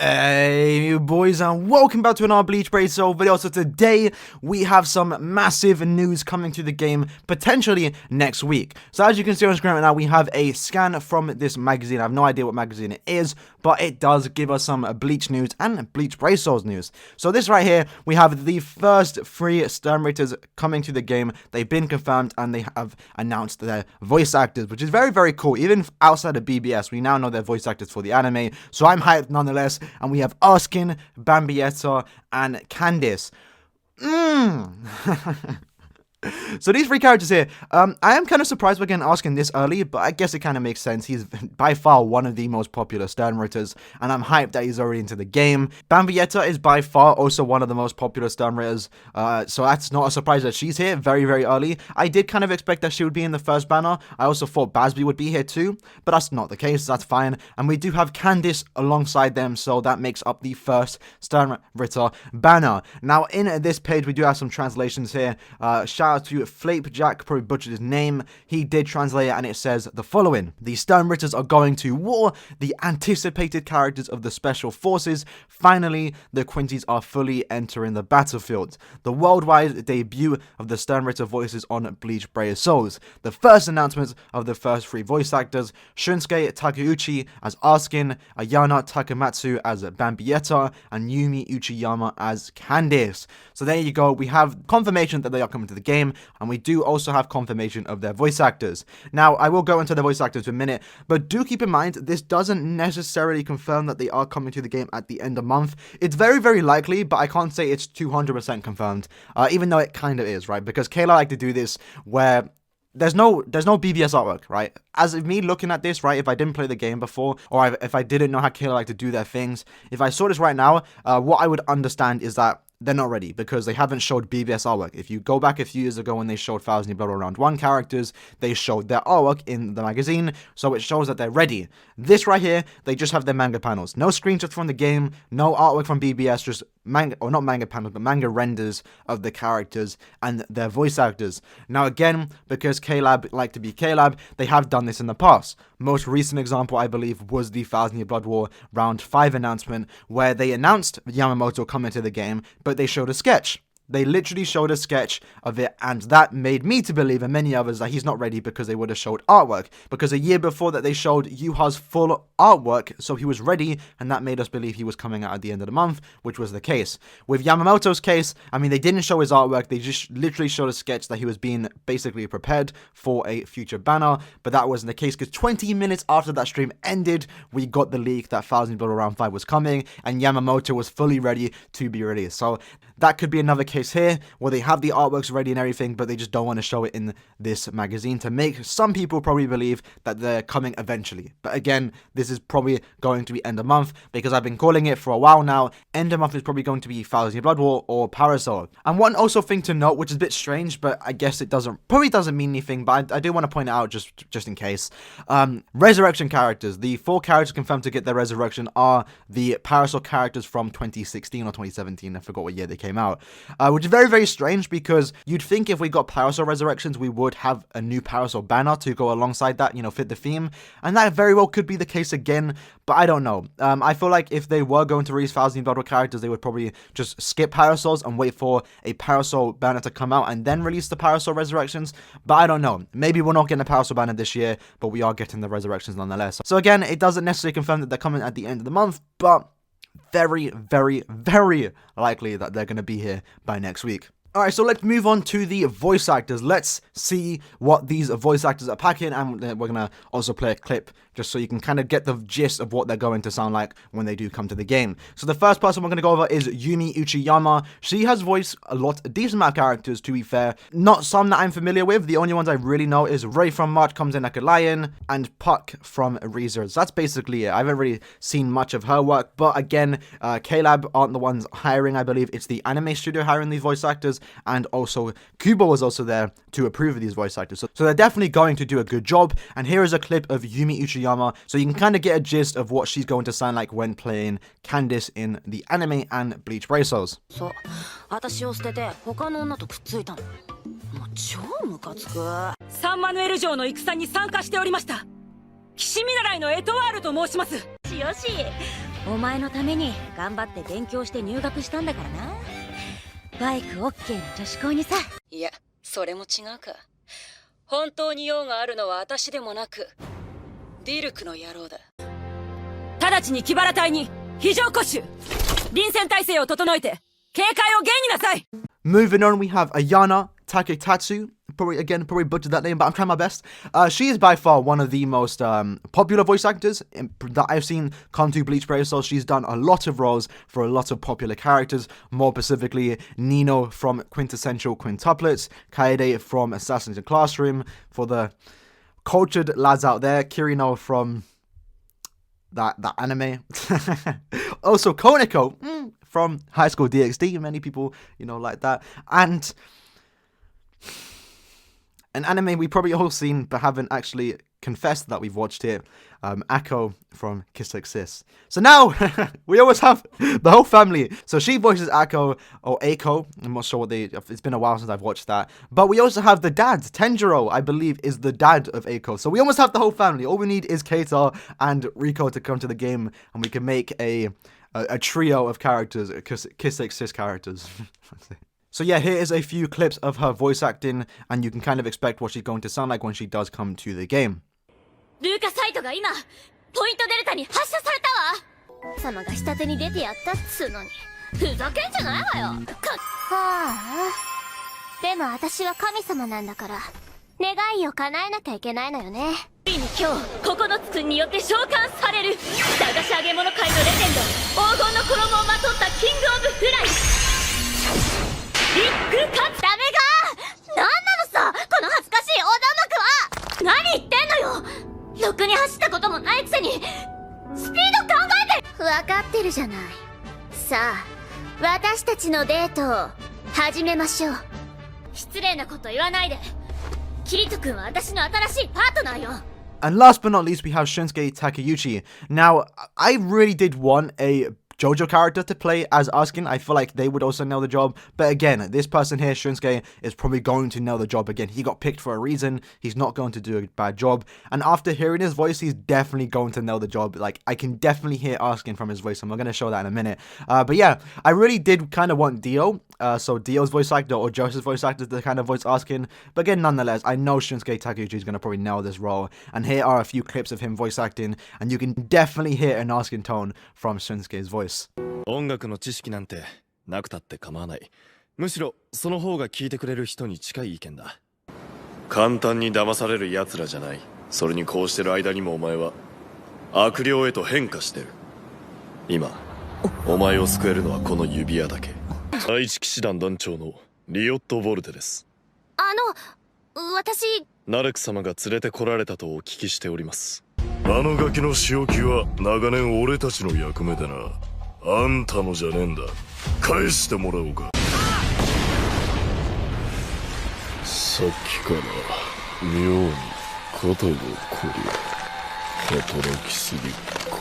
Hey you boys, and welcome back to another Bleach Bracer video. So today we have some massive news coming to the game potentially next week. So as you can see on screen right now, we have a scan from this magazine. I have no idea what magazine it is, but it does give us some Bleach news and Bleach Bracers news. So this right here, we have the first 3 Sternritters coming to the game. They've been confirmed and they have announced their voice actors, which is very, very cool. Even outside of BBS, we now know their voice actors for the anime. So I'm hyped nonetheless. And we have ASKIN, BAMBIETTA, and CANDICE. So these 3 characters here, I am kind of surprised we're getting ASKIN this early, but I guess it kind of makes sense. He's by far one of the most popular Sternritters, and I'm hyped that he's already into the game. BAMBIETTA is by far also one of the most popular Sternritters, so that's not a surprise that she's here very, very early. I did kind of expect that she would be in the first banner. I also thought Basby would be here too, but that's not the case. That's fine. And we do have CANDICE alongside them, so that makes up the first Sternritter banner. Now, in this page, we do have some translations here. Shout out to Flapjack, probably butchered his name. He did translate it, and it says the following: the Sternritters are going to war, the anticipated characters of the special forces. Finally, the Quincies are fully entering the battlefield. The worldwide debut of the Sternritter voices on Bleach Brave Souls. The first announcement of the first 3 voice actors: Shunsuke Takeuchi as ASKIN, Ayana Takamatsu as BAMBIETTA, and Yumi Uchiyama as CANDICE. So there you go. We have confirmation that they are coming to the game, and we do also have confirmation of their voice actors. Now, I will go into the voice actors in a minute, but do keep in mind, this doesn't necessarily confirm that they are coming to the game at the end of the month. It's very, very likely, but I can't say it's 200% confirmed, even though it kind of is, right? Because Kayla like to do this where there's no BBS artwork, right? As of me looking at this, right, if I didn't play the game before, or if I didn't know how Kayla like to do their things, if I saw this right now, what I would understand is that they're not ready because they haven't showed BBS artwork. If you go back a few years ago when they showed Thousand Year Blood War Round 1 characters, they showed their artwork in the magazine, so it shows that they're ready. This right here, they just have their manga panels. No screenshots from the game, no artwork from BBS, just manga, or not manga panels, but manga renders of the characters and their voice actors. Now again, because K-Lab like to be K-Lab, they have done this in the past. Most recent example, I believe, was the Thousand Year Blood War Round 5 announcement, where they announced Yamamoto coming to the game, but they showed a sketch. They literally showed a sketch of it, and that made me to believe, and many others, that he's not ready because they would have showed artwork. Because a year before that, they showed Yuha's full artwork, so he was ready, and that made us believe he was coming out at the end of the month, which was the case. With Yamamoto's case, I mean, they didn't show his artwork, they just literally showed a sketch that he was being basically prepared for a future banner, but that wasn't the case, because 20 minutes after that stream ended, we got the leak that Thousand Year Blood Round 5 was coming, and Yamamoto was fully ready to be released. So that could be another case here where they have the artworks ready and everything, but they just don't want to show it in this magazine to make some people probably believe that they're coming eventually. But again, this is probably going to be end of month because I've been calling it for a while now. End of month is probably going to be Thousand Year Blood War or Parasol. And one also thing to note, which is a bit strange, but I guess it probably doesn't mean anything, but I do want to point it out just in case. Resurrection characters. The 4 characters confirmed to get their resurrection are the Parasol characters from 2016 or 2017. I forgot what year they came out, which is very, very strange because you'd think if we got Parasol resurrections, we would have a new Parasol banner to go alongside that, you know, fit the theme, and that very well could be the case again, but I don't know. I feel like if they were going to release Thousand Year Blood War characters, they would probably just skip Parasols and wait for a Parasol banner to come out and then release the Parasol resurrections, but I don't know. Maybe we're not getting a Parasol banner this year, but we are getting the resurrections nonetheless. So again, it doesn't necessarily confirm that they're coming at the end of the month, but very, very, very likely that they're going to be here by next week. Alright, so let's move on to the voice actors. Let's see what these voice actors are packing, and we're going to also play a clip just so you can kind of get the gist of what they're going to sound like when they do come to the game. So the first person we're going to go over is Yumi Uchiyama. She has voiced a decent amount of characters, to be fair. Not some that I'm familiar with. The only ones I really know is Ray from March Comes In Like a Lion and Puck from Reezers. That's basically it. I haven't really seen much of her work, but again, K-Lab aren't the ones hiring, I believe. It's the anime studio hiring these voice actors, and also Kubo was also there to approve of these voice actors. So they're definitely going to do a good job, and here is a clip of Yumi Uchiyama, so you can kind of get a gist of what she's going to sound like when playing CANDICE in the anime and Bleach Bracers. 私を捨てて他の女とくっついたの。もう超ムカつく。サンマヌエル城の戦に参加しておりました。騎士見習いのエトワールと申します。よし、お前のために頑張って勉強して入学したんだからな。バイク OK の女子校にさ。いや、それも違うか。本当に用があるのは私でもなくディルクの野郎だ。直ちに木原隊に非常固守、臨戦態勢を整えて警戒を厳になさい。 Moving on, we have Ayana Taketatsu. Probably butchered that name, but I'm trying my best. She is by far one of the most popular voice actors that I've seen come to Bleach Brave Soul. She's done a lot of roles for a lot of popular characters, more specifically Nino from Quintessential Quintuplets, Kaede from Assassin's Classroom, for the cultured lads out there, Kirino from that anime. Also Koneko from High School DxD, many people, like that. And an anime we probably all seen but haven't actually confessed that we've watched here, Akko from Kiss Like Sis. So now we always have the whole family. So she voices Akko, or Eiko. I'm not sure it's been a while since I've watched that. But we also have the dad. Tenjiro, I believe, is the dad of Eiko. So we almost have the whole family. All we need is Keita and Riko to come to the game, and we can make a trio of characters, Kiss Like Sis characters. So yeah, here is a few clips of her voice acting, and you can kind of expect what she's going to sound like when she does come to the game. ルーカサイトが今ポイントデルタに発射されたわ。様が下手に出てやったっつうのにふざけんじゃないわよ。はあ、でも私は神様なんだから願いを叶えなきゃいけないのよね。ついに今日9つくんによって召喚される駄菓子揚げ物界のレジェンド、黄金の衣をまとったキングオブフライ、ビッグカツ。ダメがなんなのさこの恥ずかしい横断幕は。何言ってんのよ。ろくに走ったこともないくせにスピード考えて。分かってるじゃない。さあ私たちのデートを始めましょう。失礼なこと言わないで。キリト君は私の新しいパートナーよ。And last but not least, we have Shunsuke Takeuchi. Now, I really did want a JoJo character to play as Askin. I feel like they would also nail the job. But again, this person here, Shunsuke, is probably going to nail the job again. He got picked for a reason. He's not going to do a bad job. And after hearing his voice, he's definitely going to nail the job. Like, I can definitely hear Askin from his voice. I'm going to show that in a minute. But yeah, I really did kind of want Dio. So Dio's voice actor or Joseph's voice actor to kind of voice Askin. But again, nonetheless, I know Shunsuke Takeuchi is going to probably nail this role. And here are a few clips of him voice acting. And you can definitely hear an Askin tone from Shunsuke's voice. 音楽の知識なんてなくたって構わない。むしろその方が聞いてくれる人に近い意見だ。簡単に騙される奴らじゃない。それにこうしてる間にもお前は悪霊へと変化してる。今お前を救えるのはこの指輪だけ。第一騎士団団長のリオット・ボルテです。私ナレク様が連れてこられたとお聞きしております。あのガキの仕置きは長年俺たちの役目でな。あんたのじゃねえんだ。返してもらおうか。さっきから妙に肩が凝り働きすぎか。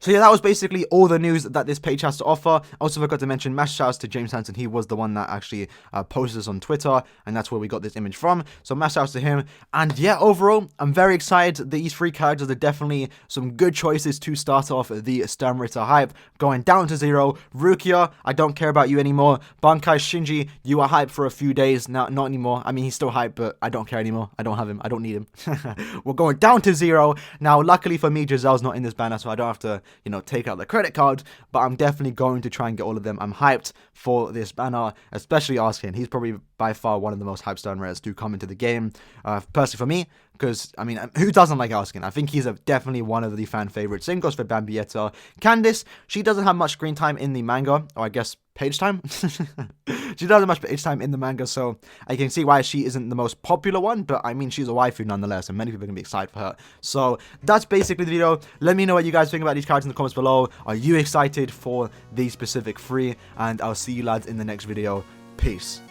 So yeah, that was basically all the news that this page has to offer. Also forgot to mention mass shouts to James Hansen. He was the one that actually posted this on Twitter, and that's where we got this image from. So mass shouts to him. And yeah, overall, I'm very excited. These three characters are definitely some good choices to start off the Sternritter hype. Going down to 0. Rukia, I don't care about you anymore. Bankai Shinji, you are hyped for a few days. Now, not anymore. I mean, he's still hyped, but I don't care anymore. I don't have him. I don't need him. We're going down to 0. Now, luckily for me, Giselle's not in this banner, so I don't have to, take out the credit card, but I'm definitely going to try and get all of them. I'm hyped for this banner, especially Askin. He's probably by far one of the most hyped Sternritters to come into the game, personally for me, because, I mean, who doesn't like Askin? I think he's definitely one of the fan favorites. Same goes for Bambiettta. Candice, she doesn't have much screen time in the manga, or I guess page time. She doesn't have much page time in the manga, so I can see why she isn't the most popular one, but I mean, she's a waifu nonetheless, and many people are going to be excited for her. So that's basically the video. Let me know what you guys think about these characters in the comments below. Are you excited for these specific three? And I'll see you lads in the next video. Peace.